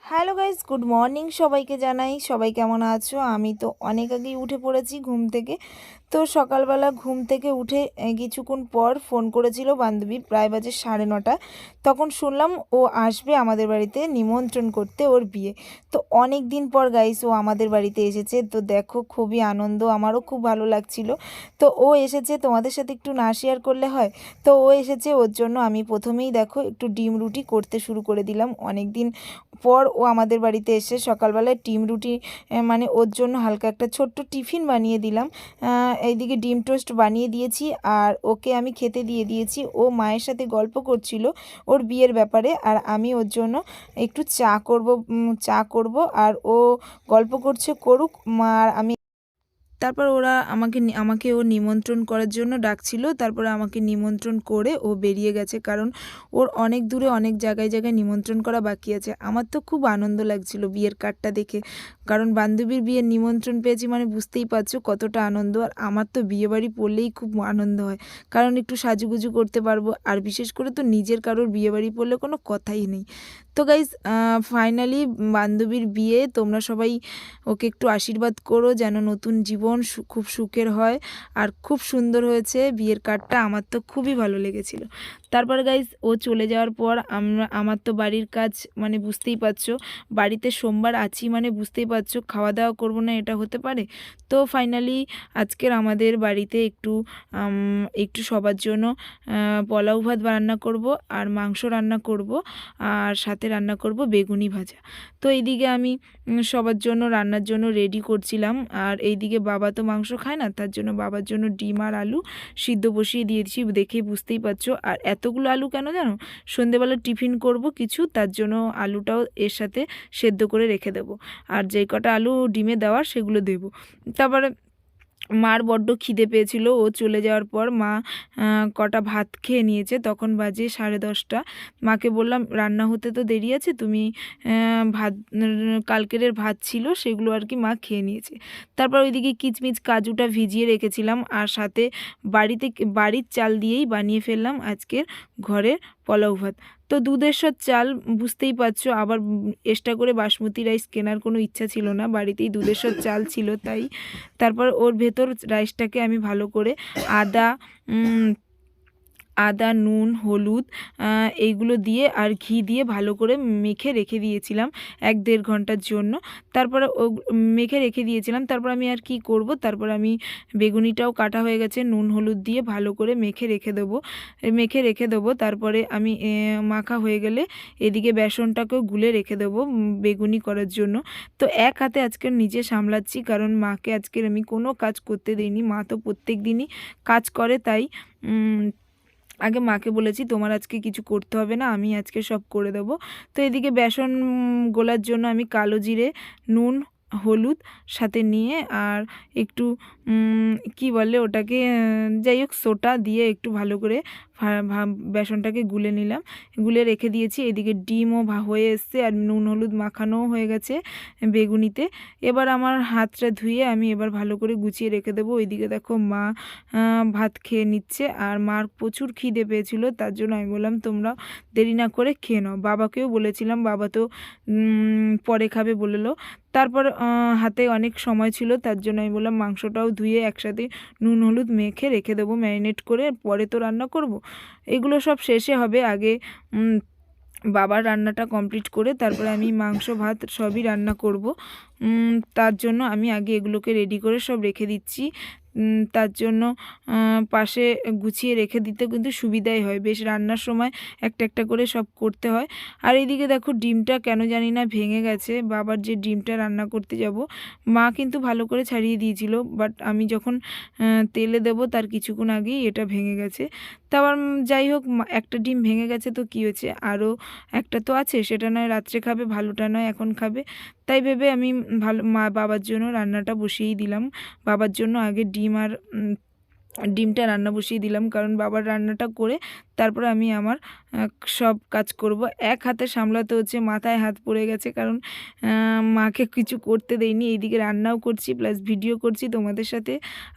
Hello guys, good morning. সবাইকে জানাই, সবাই কেমন আছো? আমি তো অনেক আগেই উঠে পড়েছি ঘুম থেকে। তো সকালবেলা ঘুম থেকে উঠে কিছুক্ষণ পর ফোন করেছিল বান্ধবী, প্রায় বাজে 9:30। তখন শুনলাম ও আসবে আমাদের বাড়িতে নিমন্ত্রণ করতে, ওর বিয়ে। তো অনেক দিন পর গাইস ও আমাদের বাড়িতে এসেছে। তো দেখো, খুবই আনন্দ, আমারও খুব ভালো লাগছিল। তো ও এসেছে, তোমাদের সাথে একটু না শেয়ার করলে হয়? তো ও এসেছে, ওর জন্য আমি প্রথমেই দেখো একটু ডিম রুটি করতে শুরু করে দিলাম। অনেক দিন পর ও আমাদের বাড়িতে এসে সকালবেলায় ডিম রুটি, মানে ওর জন্য হালকা একটা ছোট্ট টিফিন বানিয়ে দিলাম। এইদিকে ডিম টোস্ট বানিয়ে দিয়েছি আর ওকে আমি খেতে দিয়ে দিয়েছি। ও মায়ের সাথে গল্প করছিল ওর বিয়ের ব্যাপারে, আর আমি ওর জন্য একটু চা করব আর ও গল্প করছে, করুক। আর আমি তারপর ওরা আমাকে ও নিমন্ত্রণ করার জন্য ডাকছিল। তারপরে আমাকে নিমন্ত্রণ করে ও বেরিয়ে গেছে, কারণ ওর অনেক দূরে অনেক জায়গায় জায়গায় নিমন্ত্রণ করা বাকি আছে। আমার তো খুব আনন্দ লাগছিল বিয়ের কার্ডটা দেখে, কারণ বান্ধবীর বিয়ের নিমন্ত্রণ পেয়েছি মানে বুঝতেই পারছো কতটা আনন্দ। আর আমার তো বিয়েবাড়ি পড়লেই খুব আনন্দ হয়, কারণ একটু সাজুগুজু করতে পারবো, আর বিশেষ করে তো নিজের কারোর বিয়েবাড়ি পড়লে কোনো কথাই নেই। তো গাইজ, ফাইনালি বান্ধবীর বিয়ে, তোমরা সবাই ওকে একটু আশীর্বাদ করো যেন নতুন জীবন খুব সুখের হয়। আর খুব সুন্দর হয়েছে বিয়ের কার্ডটা, আমার তো খুবই ভালো লেগেছিল। তারপর গাইজ ও চলে যাওয়ার পর আমার তো বাড়ির কাজ, মানে বুঝতেই পারছো, বাড়িতে সোমবার আছি মানে বুঝতেই পারছো খাওয়া দাওয়া করবো না এটা হতে পারে? তো ফাইনালি আজকের আমাদের বাড়িতে একটু সবার জন্য পোলাও ভাত রান্না করব, আর মাংস রান্না করব, আর সাথে রান্না করব বেগুনি ভাজা। তো এইদিকে আমি সবার জন্য রান্নার জন্য রেডি করছিলাম। আর এইদিকে বাবা তো মাংস খায় না, তার জন্য বাবার জন্য ডিম আর আলু সিদ্ধ বসিয়ে দিয়েছি, দেখে বুঝতেই পারছো। আর এতগুলো আলু কেন জানো? সন্ধেবেলা টিফিন করব কিছু, তার জন্য আলুটাও এর সাথে সেদ্ধ করে রেখে দেবো। আর যেই কটা আলু ডিমে দেওয়ার সেগুলো দেবো। তারপরে মার বড্ড খিদে পেয়েছিল, ও চলে যাওয়ার পর মা কটা ভাত খেয়ে নিয়েছে, তখন বাজে 10:30। মাকে বললাম রান্না হতে তো দেরি আছে, তুমি ভাত, কালকের ভাত ছিল সেগুলো আর কি মা খেয়ে নিয়েছে। তারপর ওইদিকে কিচমিচ কাজুটা ভিজিয়ে রেখেছিলাম, আর সাথে বাড়ির চাল দিয়েই বানিয়ে ফেললাম আজকের ঘরের পোলাও ভাত। তো দুধেশ্বর চাল, বুঝতেই পারছো, আবার এক্সট্রা করে বাসমতি রাইস কেনার কোনো ইচ্ছা ছিল না, বাড়িতেই দুধেশ্বর চাল ছিল তাই। তারপর ওর ভেতর রাইসটাকে আমি ভালো করে আদা আদা, নুন, হলুদ, এইগুলো দিয়ে আর ঘি দিয়ে ভালো করে মেখে রেখে দিয়েছিলাম 1-1.5 ঘন্টার জন্য। তারপরে মেখে রেখে দিয়েছিলাম। তারপর আমি আর কি করব, তারপর আমি বেগুনিটাও কাটা হয়ে গেছে, নুন হলুদ দিয়ে ভালো করে মেখে রেখে দেবো। তারপরে আমি মাখা হয়ে গেলে এদিকে বেসনটাকেও গুলে রেখে দেবো বেগুনি করার জন্য। তো এক হাতে আজকে নিজে সামলাচ্ছি, কারণ মাকে আজকের আমি কোনো কাজ করতে দিইনি, মা তো প্রত্যেক দিনই কাজ করে, তাই আগে মাকে বলেছি তোমার আজকে কিছু করতে হবে না, আমি আজকে সব করে দেবো। তো এদিকে বেসন গোলার জন্য আমি কালো জিরে, নুন, হলুদ সাথে নিয়ে আর একটু কি বলে ওটাকে, যাই হোক সোটা দিয়ে একটু ভালো করে বেসনটাকে গুলে নিলাম, গুলে রেখে দিয়েছি। এদিকে ডিমও হয়ে এসছে আর নুন হলুদ মাখানোও হয়ে গেছে বেগুনিতে। এবার আমার হাতটা ধুয়ে আমি এবার ভালো করে গুছিয়ে রেখে দেবো। ওইদিকে দেখো মা ভাত খেয়ে নিচ্ছে, আর মার প্রচুর খিদে পেয়েছিল, তার জন্য আমি বললাম তোমরা দেরি না করে খেয়ে নাও। বাবাকেও বলেছিলাম, বাবা তো পরে খাবে বললো। তারপর হাতে অনেক সময় ছিল, তার জন্য আমি বললাম মাংসটাও ধুয়ে একসাথে নুন হলুদ মেখে রেখে দেবো ম্যারিনেট করে, পরে তো রান্না করব। এগুলো সব শেষে হবে, আগে বাবার রান্নাটা কমপ্লিট করে তারপরে আমি মাংস ভাত সবই রান্না করব। তার জন্য আমি আগে এগুলোকে রেডি করে সব রেখে দিচ্ছি। তার জন্য পাশে গুছিয়ে রেখে দিতে কিন্তু সুবিধাই হয়, বেশ রান্নার সময় একটা একটা করে সব করতে হয়। আর এইদিকে দেখো ডিমটা কেন জানি না ভেঙে গেছে, বাবার যে ডিমটা রান্না করতে যাব, মা কিন্তু ভালো করে ছাড়িয়ে দিয়েছিল, বাট আমি যখন তেলে দেব তার কিছুক্ষণ আগেই এটা ভেঙে গেছে। তারপর যাই হোক, একটা ডিম ভেঙে গেছে তো কী হয়েছে, আরও একটা তো আছে, সেটা নয় রাত্রে খাবে, ভালোটা নয় এখন খাবে। তাই ভেবে আমি বাবার জন্য রান্নাটা বসিয়েই দিলাম। বাবার জন্য আগে ডিম আর ডিমটা রান্না বসিয়ে দিলাম, কারণ বাবার রান্নাটা করে তারপর আমি আমার সব কাজ করব। এক হাতে সামলাতে হচ্ছে, মাথায় হাত পড়ে গেছে, কারণ মাকে কিছু করতে দেয়নি। এইদিকে রান্নাও করছি প্লাস ভিডিও করছি তোমাদের সাথে,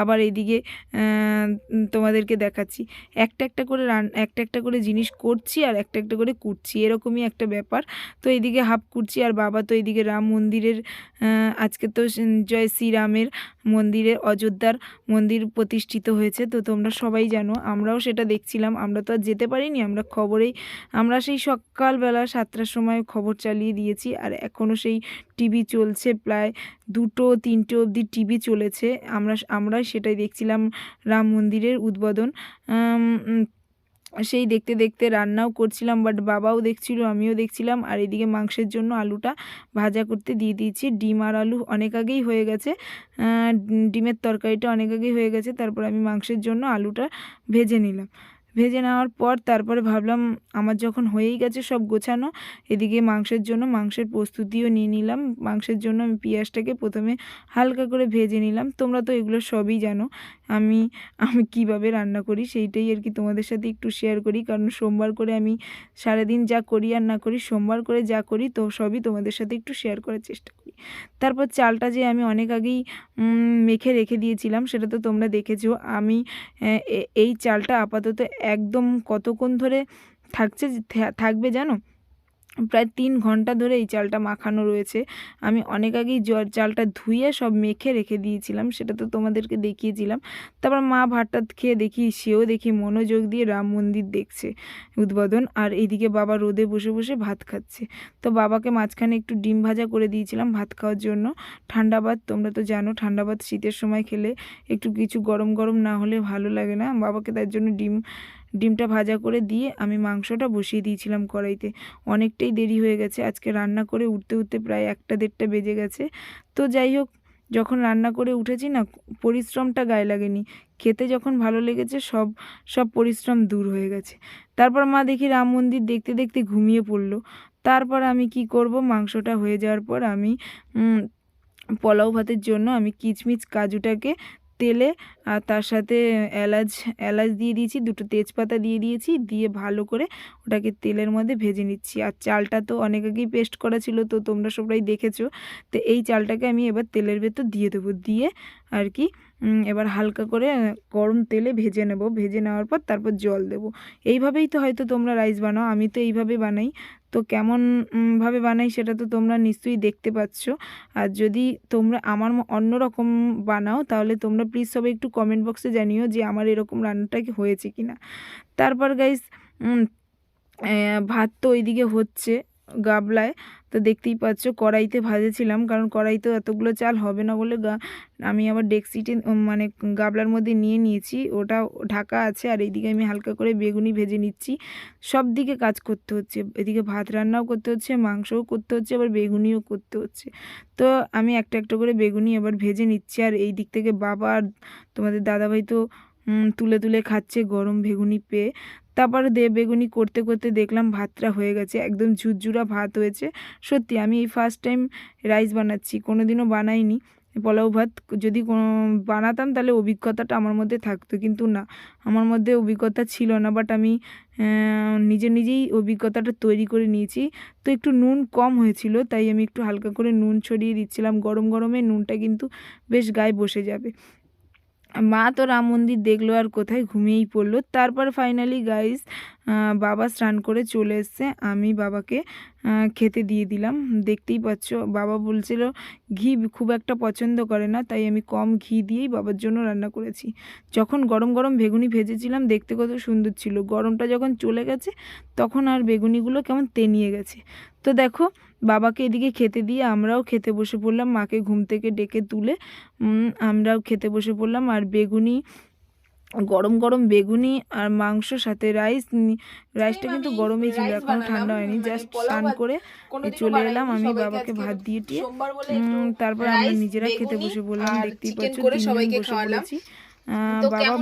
আবার এইদিকে তোমাদেরকে দেখাচ্ছি। একটা একটা করে জিনিস করছি আর একটা একটা করে কুটছি, এরকমই একটা ব্যাপার। তো এইদিকে হাফ কুটছি আর বাবা তো এইদিকে রাম মন্দিরের আজকে তো জয় শ্রীরামের মন্দিরে অযোধ্যার মন্দির প্রতিষ্ঠিত হয়েছে, তো তোমরা সবাই জানো, আমরাও সেটা দেখছিলাম। আমরা তো আর যেতে পারিনি, আমরা সেই সকালবেলা 7টার সময় খবর চালিয়ে দিয়েছি, আর এখনও সেই টিভি চলছে, প্রায় 2-3টে অবধি টিভি চলেছে। আমরা সেটাই দেখছিলাম, রাম মন্দিরের উদ্বোধন। সেই দেখতে দেখতে রান্নাও করছিলাম, বাট বাবাও দেখছিল, আমিও দেখছিলাম। আর এদিকে মাংসের জন্য আলুটা ভাজা করতে দিয়ে দিয়েছি। ডিম আর আলু অনেক আগেই হয়ে গেছে, ডিমের তরকারিটা অনেক আগেই হয়ে গেছে। তারপর আমি মাংসের জন্য আলুটা ভেজে নিলাম। ভেজে নেওয়ার পর তারপরে ভাবলাম আমার যখন হয়েই গেছে সব গোছানো, এদিকে মাংসের প্রস্তুতিও নিয়ে নিলাম। মাংসের জন্য আমি পেঁয়াজটাকে প্রথমে হালকা করে ভেজে নিলাম। তোমরা তো এগুলো সবই জানো, আমি কিভাবে রান্না করি সেইটাই আর কি তোমাদের সাথে একটু শেয়ার করি, কারণ সোমবার করে আমি সারাদিন যা করি আর না করি, সোমবার করে যা করি তো সবই তোমাদের সাথে একটু শেয়ার করার চেষ্টা করি। তারপর চালটা যে আমি অনেক আগেই মেখে রেখে দিয়েছিলাম সেটা তো তোমরা দেখেছো। আমি এই চালটা আপাতত একদম কতক্ষণ ধরে থাকবে জানো, প্রায় 3 ঘন্টা ধরে এই চালটা মাখানো রয়েছে। আমি অনেক আগেই চালটা ধুয়ে সব মেখে রেখে দিয়েছিলাম, সেটা তো তোমাদেরকে দেখিয়েছিলাম। তারপর মা ভাতটা খেয়ে দেখি, সেও দেখি মনোযোগ দিয়ে রাম মন্দির দেখছে উদ্বোধন, আর এইদিকে বাবা রোদে বসে বসে ভাত খাচ্ছে। তো বাবাকে মাঝখানে একটু ডিম ভাজা করে দিয়েছিলাম ভাত খাওয়ার জন্য। ঠান্ডা ভাত, তোমরা তো জানো ঠান্ডা ভাত শীতের সময় খেলে একটু কিছু গরম গরম না হলে ভালো লাগে না। বাবাকে তার জন্য ডিমটা ভাজা করে দিয়ে আমি মাংসটা বসিয়ে দিয়েছিলাম কড়াইতে। অনেকটাই দেরি হয়ে গেছে, আজকে রান্না করে উঠতে উঠতে প্রায় 1টা-1.5টা বেজে গেছে। তো যাই হোক, যখন রান্না করে উঠেছি না, পরিশ্রমটা গায়ে লাগেনি, খেতে যখন ভালো লেগেছে সব পরিশ্রম দূর হয়ে গেছে। তারপর মা দেখি রাম মন্দির দেখতে দেখতে ঘুমিয়ে পড়লো। তারপর আমি কি করব, মাংসটা হয়ে যাওয়ার পর আমি পোলাও ভাতের জন্য আমি কিচমিচ কাজুটাকে তেলে আর তার সাথে এলাচ দিয়ে দিয়েছি, 2টো তেজপাতা দিয়ে দিয়েছি, দিয়ে ভালো করে ওটাকে তেলের মধ্যে ভেজে নিচ্ছি। আর চালটা তো অনেক আগেই পেস্ট করা ছিল, তো তোমরা সবাই দেখেছো। তো এই চালটাকে আমি এবার তেলের ভেতর দিয়ে দেবো, দিয়ে আর কি এবার হালকা করে গরম তেলে ভেজে নেব। ভেজে নেওয়ার পর তারপর জল দেব। এইভাবেই তো হয়তো তোমরা রাইস বানাও, আমি তো এইভাবে বানাই। তো কেমন ভাবে বানাই সেটা তো তোমরা নিশ্চয়ই দেখতে পাচ্ছ। আর যদি তোমরা আমার অন্যরকম বানাও তাহলে তোমরা প্লিজ সবাই একটু কমেন্ট বক্সে জানিও যে আমার এরকম রান্নাটা কি হয়েছে কিনা। তারপর গাইস ভাত তো ওইদিকে হচ্ছে গাবলায়, তো দেখতেই পাচ্ছ কড়াইতে ভাজেছিলাম, কারণ কড়াইতে এতগুলো চাল হবে না বলে আমি আবার ডেকচিতে মানে গাবলার মধ্যে নিয়ে নিয়েছি, ওটা ঢাকা আছে। আর এইদিকে আমি হালকা করে বেগুনি ভেজে নিচ্ছি। সব দিকে কাজ করতে হচ্ছে, এদিকে ভাত রান্নাও করতে হচ্ছে, মাংসও করতে হচ্ছে, আবার বেগুনিও করতে হচ্ছে। তো আমি একটা একটা করে বেগুনি এবার ভেজে নিচ্ছি। আর এই দিক থেকে বাবা আর তোমাদের দাদাভাই তো তুলে তুলে খাচ্ছে গরম বেগুনি পেয়ে। তারপর বেগুনি করতে করতে দেখলাম ভাতটা হয়ে গেছে, একদম ঝুরঝুরা ভাত হয়েছে। সত্যি আমি এই ফার্স্ট টাইম রাইস বানাচ্ছি, কোনো দিনও বানাইনি পোলাও ভাত। যদি বানাতাম তাহলে অভিজ্ঞতাটা আমার মধ্যে থাকতো, কিন্তু না, আমার মধ্যে অভিজ্ঞতা ছিল না। বাট আমি নিজেই অভিজ্ঞতাটা তৈরি করে নিয়েছি। তো একটু নুন কম হয়েছিল, তাই আমি একটু হালকা করে নুন ছড়িয়ে দিচ্ছিলাম। গরম গরমে নুনটা কিন্তু বেশ গায়ে বসে যাবে। মা তো রাম মন্দির দেখলো আর কোথায়, ঘুমিয়েই পড়লো। তারপর ফাইনালি গাইস বাবা স্নান করে চলে এসছে, আমি বাবাকে খেতে দিয়ে দিলাম। দেখতেই পাচ্ছ বাবা বলছিল ঘি খুব একটা পছন্দ করে না, তাই আমি কম ঘি দিয়েই বাবার জন্য রান্না করেছি। যখন গরম গরম বেগুনি ভেজেছিলাম দেখতে কত সুন্দর ছিল, গরমটা যখন চলে গেছে তখন আর বেগুনিগুলো কেমন তেনিয়ে গেছে। তো দেখো বাবাকে এদিকে খেতে দিয়ে আমরাও খেতে বসে পড়লাম, মাকে ঘুম থেকে ডেকে তুলে আমরাও খেতে বসে পড়লাম। আর বেগুনি, গরম গরম বেগুনি আর মাংস সাথে রাইসটা কিন্তু গরমই ছিল, এখনো ঠান্ডা হয়নি। জাস্ট স্নান করে চলে এলাম আমি, বাবাকে ভাত দিয়ে টিয়ে তারপর আমরা নিজেরা খেতে বসে বললাম। দেখতেই পাচ্ছ তিনজন বসে পড়েছি।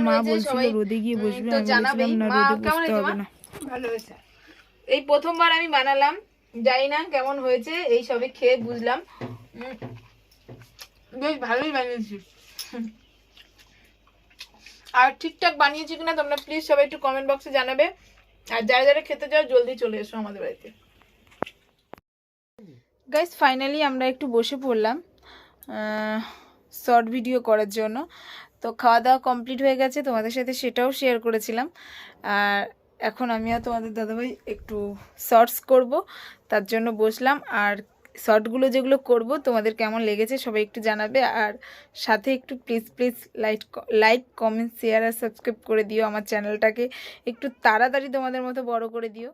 মা বলছিল রোদে গিয়ে বসবে, আমি বলছিলাম না, রোদে বসতে হবে না। ভালো হয়েছে, এই প্রথমবার আমি বানালাম, জানি না কেমন হয়েছে, এই সবে খেয়ে বুঝলাম বেশ ভালোই বানিয়েছি। আর ঠিকঠাক বানিয়েছি কিনা তোমরা প্লিজ সবাই একটু কমেন্ট বক্সে জানাবে। আর যারা যারা খেতে চাও জলদি চলে এসো আমাদের বাড়িতে। গাইস ফাইনালি আমরা একটু বসে পড়লাম শর্ট ভিডিও করার জন্য। তো খাওয়া দাওয়া কমপ্লিট হয়ে গেছে, তোমাদের সাথে সেটাও শেয়ার করেছিলাম। আর এখন আমিও তোমাদের দাদাভাই একটু শর্টস করব, তার জন্য বসলাম। আর শর্টগুলো যেগুলো করব তোমাদের কেমন লেগেছে সবাই একটু জানাবে। আর সাথে একটু please please like comment share আর সাবস্ক্রাইব করে দিও আমার চ্যানেলটাকে, একটু তাড়াতাড়ি তোমাদের মতো বড় করে দিও।